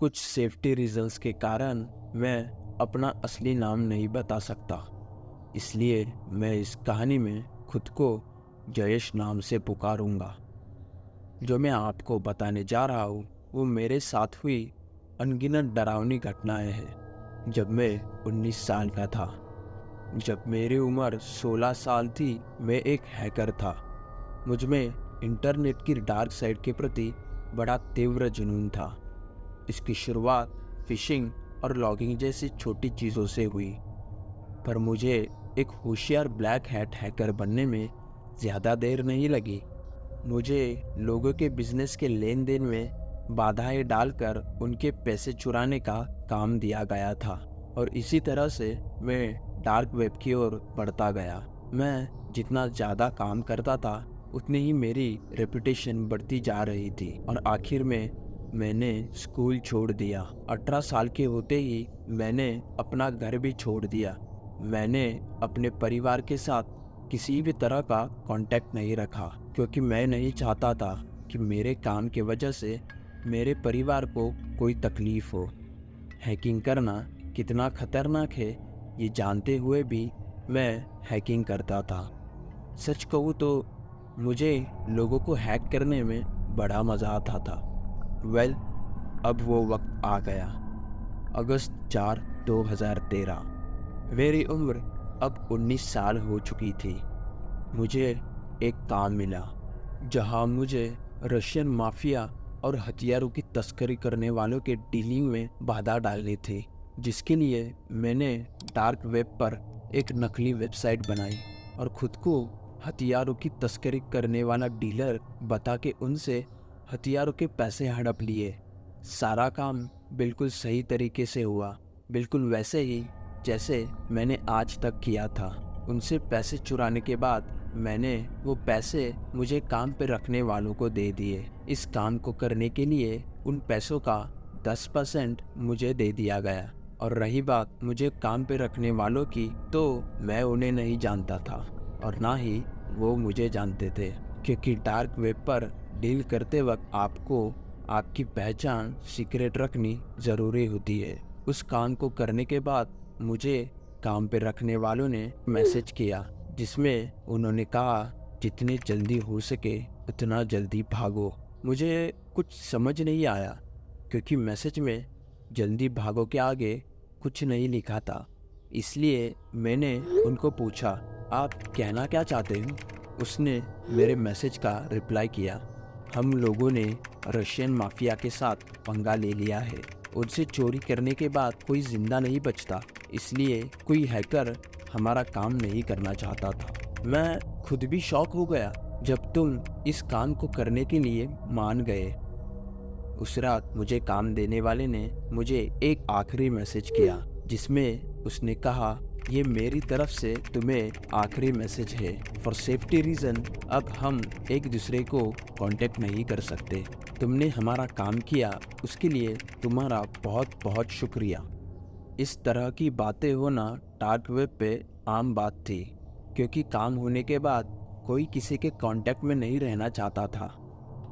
कुछ safety reasons के कारण मैं अपना असली नाम नहीं बता सकता, इसलिए मैं इस कहानी में खुद को जयेश नाम से पुकारूंगा। जो मैं आपको बताने जा रहा हूँ वो मेरे साथ हुई अनगिनत डरावनी घटनाएं हैं। जब मैं 19 साल का था, जब मेरी उम्र 16 साल थी, मैं एक हैकर था। मुझ में इंटरनेट की डार्क साइड के प्रति बड़ा तीव्र जुनून था। इसकी शुरुआत फिशिंग और लॉगिंग जैसी छोटी चीज़ों से हुई, पर मुझे एक होशियार ब्लैक हैट हैकर बनने में ज़्यादा देर नहीं लगी। मुझे लोगों के बिजनेस के लेन देन में बाधाएं डालकर उनके पैसे चुराने का काम दिया गया था, और इसी तरह से मैं डार्क वेब की ओर बढ़ता गया। मैं जितना ज़्यादा काम करता था उतनी ही मेरी रेपुटेशन बढ़ती जा रही थी, और आखिर में मैंने स्कूल छोड़ दिया। 18 साल के होते ही मैंने अपना घर भी छोड़ दिया। मैंने अपने परिवार के साथ किसी भी तरह का कांटेक्ट नहीं रखा, क्योंकि मैं नहीं चाहता था कि मेरे काम के वजह से मेरे परिवार को कोई तकलीफ हो। हैकिंग करना कितना खतरनाक है ये जानते हुए भी मैं हैकिंग करता था। सच कहूँ तो मुझे लोगों को हैक करने में बड़ा मज़ा आता था। अब वो वक्त आ गया। अगस्त 4, 2013। मेरी उम्र अब 19 साल हो चुकी थी। मुझे एक काम मिला जहां मुझे रशियन माफिया और हथियारों की तस्करी करने वालों के डीलिंग में बाधा डालनी थी, जिसके लिए मैंने डार्क वेब पर एक नकली वेबसाइट बनाई और खुद को हथियारों की तस्करी करने वाला डीलर बता के उनसे हथियारों के पैसे हड़प लिए। सारा काम बिल्कुल सही तरीके से हुआ, बिल्कुल वैसे ही जैसे मैंने आज तक किया था। उनसे पैसे चुराने के बाद मैंने वो पैसे मुझे काम पे रखने वालों को दे दिए। इस काम को करने के लिए उन पैसों का 10% मुझे दे दिया गया। और रही बात मुझे काम पे रखने वालों की, तो मैं उन्हें नहीं जानता था और ना ही वो मुझे जानते थे, क्योंकि डार्क वेब पर डील करते वक्त आपको आपकी पहचान सीक्रेट रखनी ज़रूरी होती है। उस काम को करने के बाद मुझे काम पे रखने वालों ने मैसेज किया, जिसमें उन्होंने कहा जितनी जल्दी हो सके उतना जल्दी भागो। मुझे कुछ समझ नहीं आया, क्योंकि मैसेज में जल्दी भागो के आगे कुछ नहीं लिखा था। इसलिए मैंने उनको पूछा, आप कहना क्या चाहते हो? उसने मेरे मैसेज का रिप्लाई किया, हम लोगों ने रशियन माफिया के साथ पंगा ले लिया है। उनसे चोरी करने के बाद कोई जिंदा नहीं बचता, इसलिए कोई हैकर हमारा काम नहीं करना चाहता था। मैं खुद भी शॉक हो गया जब तुम इस काम को करने के लिए मान गए। उस रात मुझे काम देने वाले ने मुझे एक आखिरी मैसेज किया, जिसमें उसने कहा, ये मेरी तरफ से तुम्हें आखिरी मैसेज है। फॉर सेफ्टी रीज़न अब हम एक दूसरे को कांटेक्ट नहीं कर सकते। तुमने हमारा काम किया, उसके लिए तुम्हारा बहुत बहुत शुक्रिया। इस तरह की बातें होना डार्क वेब पे आम बात थी, क्योंकि काम होने के बाद कोई किसी के कांटेक्ट में नहीं रहना चाहता था।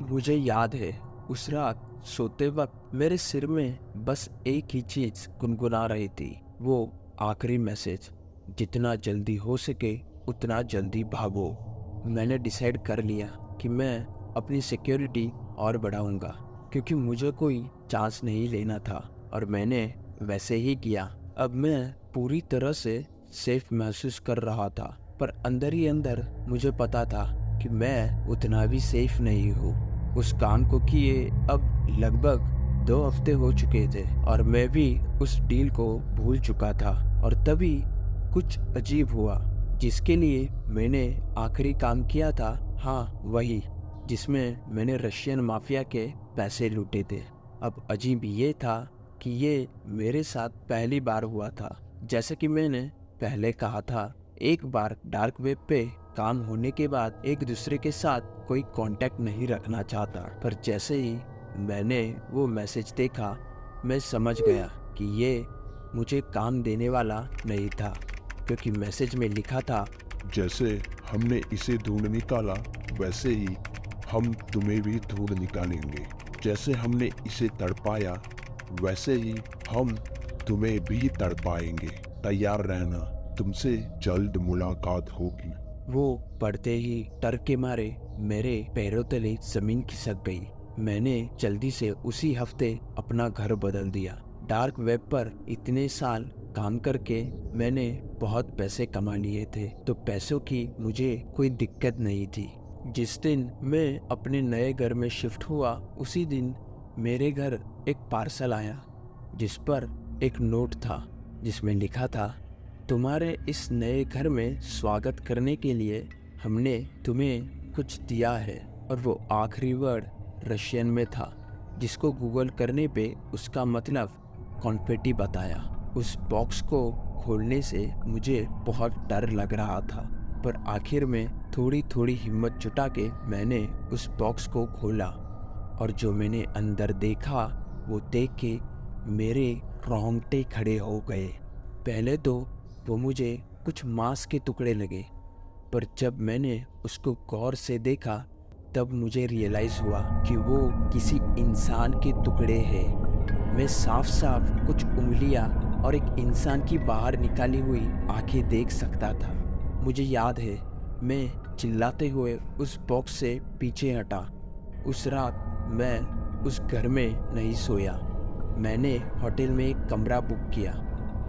मुझे याद है उस रात सोते वक्त मेरे सिर में बस एक ही चीज़ गुनगुना रही थी, वो आखिरी मैसेज, जितना जल्दी हो सके उतना जल्दी भागो। मैंने डिसाइड कर लिया कि मैं अपनी सिक्योरिटी और बढ़ाऊंगा, क्योंकि मुझे कोई चांस नहीं लेना था, और मैंने वैसे ही किया। अब मैं पूरी तरह से सेफ महसूस कर रहा था, पर अंदर ही अंदर मुझे पता था कि मैं उतना भी सेफ नहीं हूँ। उस काम को किए अब लगभग 2 हफ्ते हो चुके थे, और मैं भी उस डील को भूल चुका था। और तभी कुछ अजीब हुआ, जिसके लिए मैंने आखिरी काम किया था। हाँ, वही जिसमें मैंने रशियन माफिया के पैसे लूटे थे। अब अजीब ये था कि ये मेरे साथ पहली बार हुआ था। जैसे कि मैंने पहले कहा था, एक बार डार्क वेब पे काम होने के बाद एक दूसरे के साथ कोई कांटेक्ट नहीं रखना चाहता, पर जैसे ही मैंने वो मैसेज देखा, मैं समझ गया कि ये मुझे काम देने वाला नहीं था, क्योंकि मैसेज में लिखा था, जैसे हमने इसे ढूंढ निकाला वैसे ही हम तुम्हें भी ढूंढ निकालेंगे। जैसे हमने इसे तड़पाया वैसे ही हम तुम्हें भी तड़पाएंगे। तैयार रहना, तुमसे जल्द मुलाकात होगी। वो पढ़ते ही डर के मारे मेरे पैरों तले जमीन खिसक गई। मैंने जल्दी से उसी हफ्ते अपना घर बदल दिया। डार्क वेब पर इतने साल काम करके मैंने बहुत पैसे कमा लिए थे, तो पैसों की मुझे कोई दिक्कत नहीं थी। जिस दिन मैं अपने नए घर में शिफ्ट हुआ, उसी दिन मेरे घर एक पार्सल आया जिस पर एक नोट था जिसमें लिखा था, तुम्हारे इस नए घर में स्वागत करने के लिए हमने तुम्हें कुछ दिया है। और वो आखिरी वर्ड रशियन में था, जिसको गूगल करने पे उसका मतलब कॉन्फेटी बताया। उस बॉक्स को खोलने से मुझे बहुत डर लग रहा था, पर आखिर में थोड़ी थोड़ी हिम्मत जुटा के मैंने उस बॉक्स को खोला, और जो मैंने अंदर देखा वो देख के मेरे रोंगटे खड़े हो गए। पहले तो वो मुझे कुछ मांस के टुकड़े लगे, पर जब मैंने उसको गौर से देखा तब मुझे रियलाइज़ हुआ कि वो किसी इंसान के टुकड़े हैं। मैं साफ साफ कुछ उंगलियां और एक इंसान की बाहर निकाली हुई आंखें देख सकता था। मुझे याद है, मैं चिल्लाते हुए उस बॉक्स से पीछे हटा। उस रात मैं उस घर में नहीं सोया। मैंने होटल में एक कमरा बुक किया।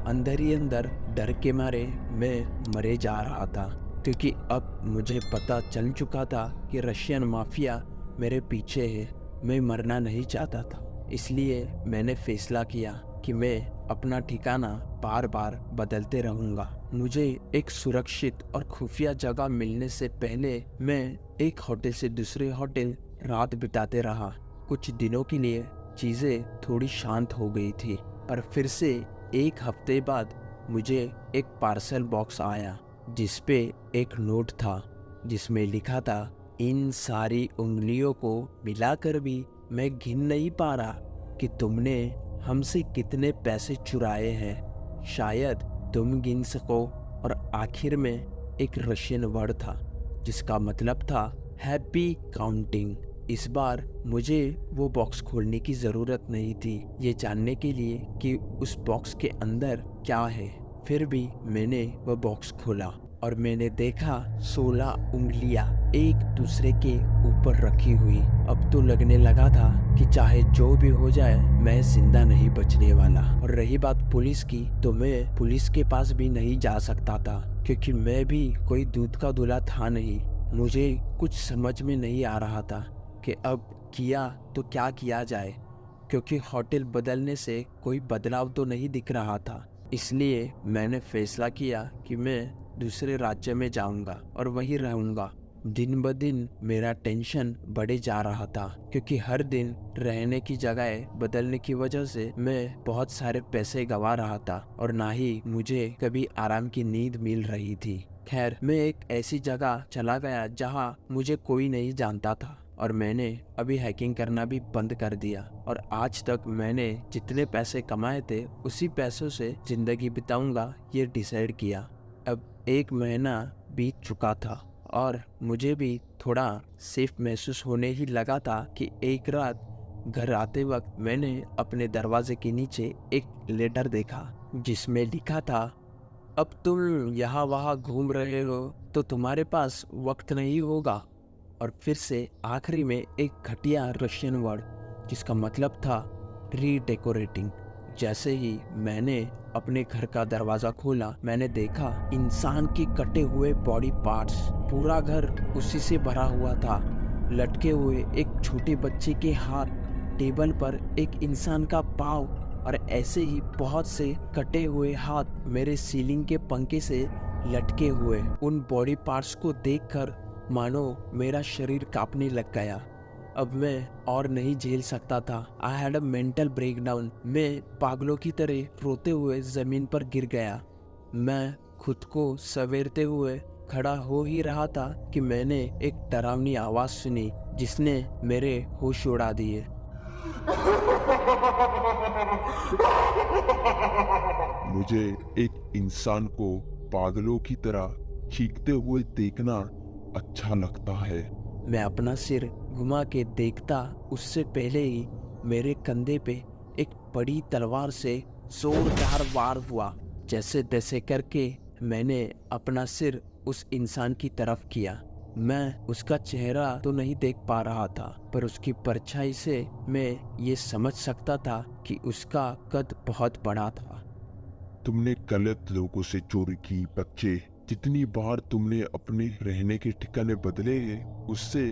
अंदर ही अंदर डर के मारे मैं मरे जा रहा था, क्योंकि अब मुझे पता चल चुका था कि रशियन माफिया मेरे पीछे है। मैं मरना नहीं चाहता था, इसलिए मैंने फैसला किया कि मैं अपना ठिकाना बार बार बदलते रहूंगा। मुझे एक सुरक्षित और खुफिया जगह मिलने से पहले मैं एक होटल से दूसरे होटल रात बिताते रहा। कुछ दिनों के लिए चीज़ें थोड़ी शांत हो गई थी, पर फिर से एक हफ्ते बाद मुझे एक पार्सल बॉक्स आया जिस पे एक नोट था जिसमें लिखा था, इन सारी उंगलियों को मिलाकर भी मैं गिन नहीं पा रहा कि तुमने हमसे कितने पैसे चुराए हैं। शायद तुम गिन सको। और आखिर में एक रशियन वर्ड था जिसका मतलब था हैप्पी काउंटिंग। इस बार मुझे वो बॉक्स खोलने की ज़रूरत नहीं थी ये जानने के लिए कि उस बॉक्स के अंदर क्या है। फिर भी मैंने वह बॉक्स खोला और मैंने देखा 16 उंगलियां एक दूसरे के ऊपर रखी हुई। अब तो लगने लगा था कि चाहे जो भी हो जाए मैं जिंदा नहीं बचने वाला। और रही बात पुलिस की, तो मैं पुलिस के पास भी नहीं जा सकता था, क्योंकि मैं भी कोई दूध का दूल्हा था नहीं। मुझे कुछ समझ में नहीं आ रहा था कि अब किया तो क्या किया जाए, क्योंकि होटल बदलने से कोई बदलाव तो नहीं दिख रहा था। इसलिए मैंने फैसला किया कि मैं दूसरे राज्य में जाऊंगा और वहीं रहूंगा। दिन ब दिन मेरा टेंशन बढ़े जा रहा था, क्योंकि हर दिन रहने की जगह बदलने की वजह से मैं बहुत सारे पैसे गंवा रहा था और ना ही मुझे कभी आराम की नींद मिल रही थी। खैर, मैं एक ऐसी जगह चला गया जहां मुझे कोई नहीं जानता था, और मैंने अभी हैकिंग करना भी बंद कर दिया। और आज तक मैंने जितने पैसे कमाए थे उसी पैसों से जिंदगी बिताऊंगा ये डिसाइड किया। अब 1 महीना बीत चुका था और मुझे भी थोड़ा सेफ महसूस होने ही लगा था कि एक रात घर आते वक्त मैंने अपने दरवाजे के नीचे एक लेटर देखा जिसमें लिखा था, अब तुम यहाँ वहाँ घूम रहे हो तो तुम्हारे पास वक्त नहीं होगा। और फिर से आखिरी में एक घटिया रशियन वर्ड जिसका मतलब था रीडेकोरेटिंग। जैसे ही मैंने अपने घर का दरवाजा खोला, मैंने देखा इंसान के कटे हुए बॉडी पार्ट्स। पूरा घर उसी से भरा हुआ था। लटके हुए एक छोटे बच्चे के हाथ, टेबल पर एक इंसान का पाँव, और ऐसे ही बहुत से कटे हुए हाथ मेरे सीलिंग के पंखे से लटके हुए। उन बॉडी पार्ट्स को देखकर मानो मेरा शरीर कांपने लग गया। अब मैं और नहीं झेल सकता था। I had a mental breakdown. मैं पागलों की तरह रोते हुए जमीन पर गिर गया। मैं खुद को सवेरते हुए खड़ा हो ही रहा था कि मैंने एक डरावनी आवाज सुनी जिसने मेरे होश उड़ा दिए। मुझे एक इंसान को पागलों की तरह चीखते हुए देखना अच्छा लगता है। मैं अपना सिर घुमा के देखता, उससे पहले ही मेरे कंधे पे एक बड़ी तलवार से जोरदार वार हुआ। जैसे तैसे करके मैंने अपना सिर उस इंसान की तरफ किया। मैं उसका चेहरा तो नहीं देख पा रहा था, पर उसकी परछाई से मैं ये समझ सकता था कि उसका कद बहुत बड़ा था। तुमने गलत लोगों से चोरी की बच्चे। जितनी बार तुमने अपने रहने के ठिकाने बदले हैं, उससे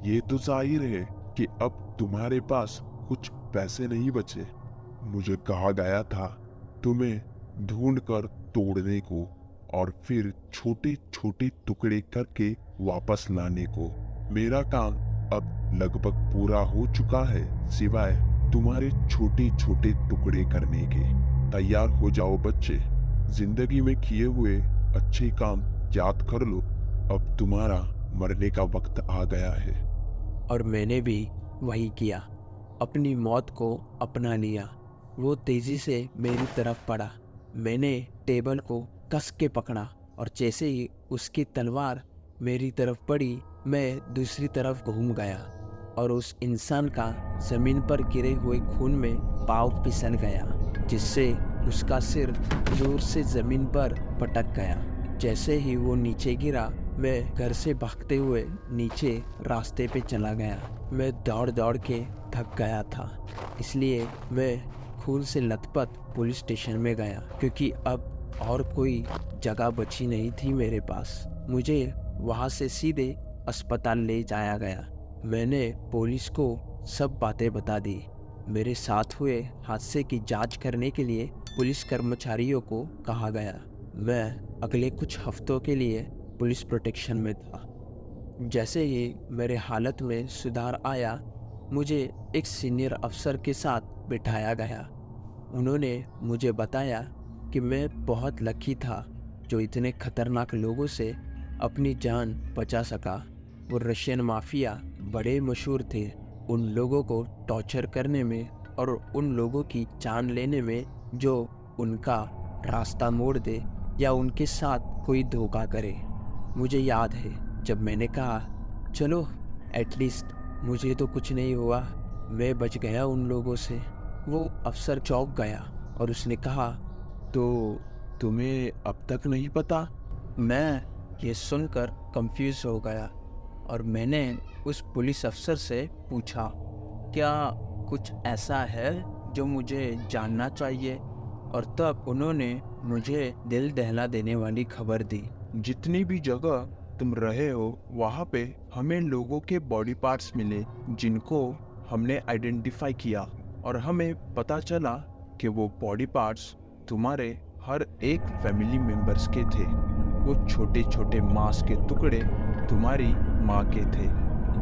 ये तो जाहिर है कि अब तुम्हारे पास कुछ पैसे नहीं बचे। मुझे कहा गया था तुम्हें ढूंढ कर तोड़ने को और फिर छोटे छोटे टुकड़े करके वापस लाने को। मेरा काम अब लगभग पूरा हो चुका है, सिवाय तुम्हारे छोटे छोटे टुकड़े करने के। तैयार हो जाओ बच्चे, जिंदगी में किए हुए अच्छे काम याद कर लो। अब तुम्हारा मरने का वक्त आ गया है। और मैंने भी वही किया, अपनी मौत को अपना लिया। वो तेजी से मेरी तरफ बढ़ा। मैंने टेबल को कस के पकड़ा और जैसे ही उसकी तलवार मेरी तरफ बढ़ी, मैं दूसरी तरफ घूम गया और उस इंसान का जमीन पर गिरे हुए खून में पाँव फिसल गया, जिससे उसका सिर जोर से जमीन पर पटक गया। जैसे ही वो नीचे गिरा, मैं घर से भागते हुए नीचे रास्ते पे चला गया। मैं दौड़ दौड़ के थक गया था, इसलिए मैं खून से लथपथ पुलिस स्टेशन में गया, क्योंकि अब और कोई जगह बची नहीं थी मेरे पास। मुझे वहाँ से सीधे अस्पताल ले जाया गया। मैंने पुलिस को सब बातें बता दी। मेरे साथ हुए हादसे की जांच करने के लिए पुलिस कर्मचारियों को कहा गया। मैं अगले कुछ हफ्तों के लिए पुलिस प्रोटेक्शन में था। जैसे ही मेरे हालत में सुधार आया, मुझे एक सीनियर अफसर के साथ बिठाया गया। उन्होंने मुझे बताया कि मैं बहुत लकी था जो इतने खतरनाक लोगों से अपनी जान बचा सका। वो रशियन माफिया बड़े मशहूर थे उन लोगों को टॉर्चर करने में और उन लोगों की जान लेने में जो उनका रास्ता मोड़ दे या उनके साथ कोई धोखा करे। मुझे याद है जब मैंने कहा, चलो एटलीस्ट मुझे तो कुछ नहीं हुआ, मैं बच गया उन लोगों से। वो अफसर चौंक गया और उसने कहा, तो तुम्हें अब तक नहीं पता? मैं ये सुनकर कंफ्यूज हो गया और मैंने उस पुलिस अफसर से पूछा, क्या कुछ ऐसा है जो मुझे जानना चाहिए? और तब उन्होंने मुझे दिल दहला देने वाली खबर दी। जितनी भी जगह तुम रहे हो वहाँ पे हमें लोगों के बॉडी पार्ट्स मिले जिनको हमने आइडेंटिफाई किया, और हमें पता चला कि वो बॉडी पार्ट्स तुम्हारे हर एक फैमिली मेंबर्स के थे। वो छोटे छोटे मांस के टुकड़े तुम्हारी माँ के थे।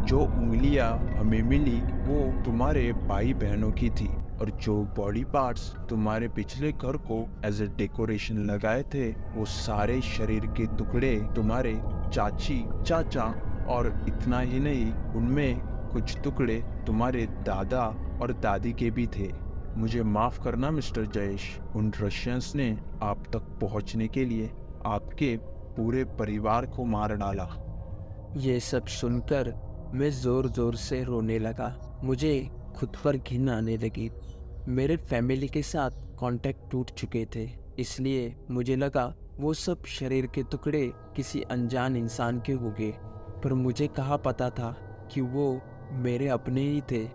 जो उंगलियां हमें मिली वो तुम्हारे भाई बहनों की थी, और जो बॉडी पार्ट्स तुम्हारे पिछले घर को एज ए डेकोरेशन लगाए थे वो सारे शरीर के टुकड़े तुम्हारे चाची चाचा, और इतना ही नहीं, उनमें कुछ टुकड़े तुम्हारे दादा और दादी के भी थे। मुझे माफ करना मिस्टर जयेश, उन रशियंस ने आप तक पहुंचने के लिए आपके पूरे परिवार को मार डाला। ये सब सुनकर मैं जोर जोर से रोने लगा। मुझे खुद पर घिन आने लगी। मेरे फैमिली के साथ कांटेक्ट टूट चुके थे, इसलिए मुझे लगा वो सब शरीर के टुकड़े किसी अनजान इंसान के होंगे, पर मुझे कहाँ पता था कि वो मेरे अपने ही थे।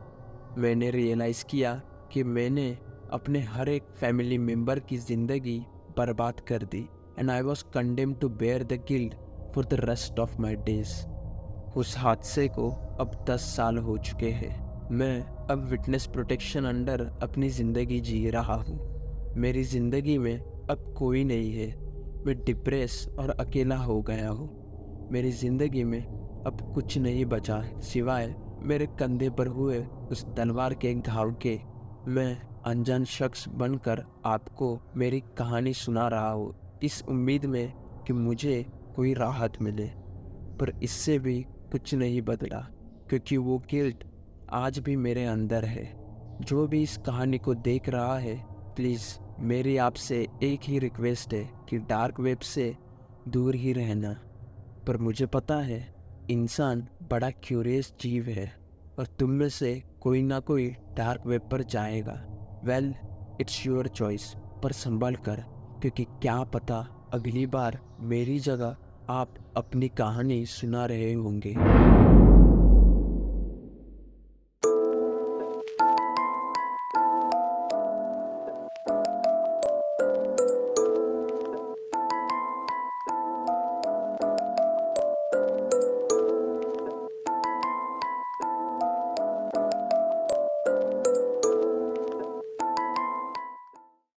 मैंने रियलाइज़ किया कि मैंने अपने हर एक फैमिली मेम्बर की ज़िंदगी बर्बाद कर दी, and I was condemned to bear the guilt for the rest of my days. उस हादसे को अब 10 साल हो चुके हैं। मैं अब विटनेस प्रोटेक्शन अंडर अपनी ज़िंदगी जी रहा हूँ। मेरी ज़िंदगी में अब कोई नहीं है। मैं डिप्रेस और अकेला हो गया हूँ। मेरी ज़िंदगी में अब कुछ नहीं बचा सिवाय मेरे कंधे पर हुए उस तलवार के घाव के। मैं अनजान शख्स बनकर आपको मेरी कहानी सुना रहा हूँ, इस उम्मीद में कि मुझे कोई राहत मिले, पर इससे भी कुछ नहीं बदला, क्योंकि वो गिल्ट आज भी मेरे अंदर है। जो भी इस कहानी को देख रहा है, प्लीज़ मेरी आपसे एक ही रिक्वेस्ट है कि डार्क वेब से दूर ही रहना। पर मुझे पता है इंसान बड़ा क्यूरियस जीव है और तुम में से कोई ना कोई डार्क वेब पर जाएगा। वेल, इट्स योर चॉइस, पर संभल कर, क्योंकि क्या पता अगली बार मेरी जगह आप अपनी कहानी सुना रहे होंगे।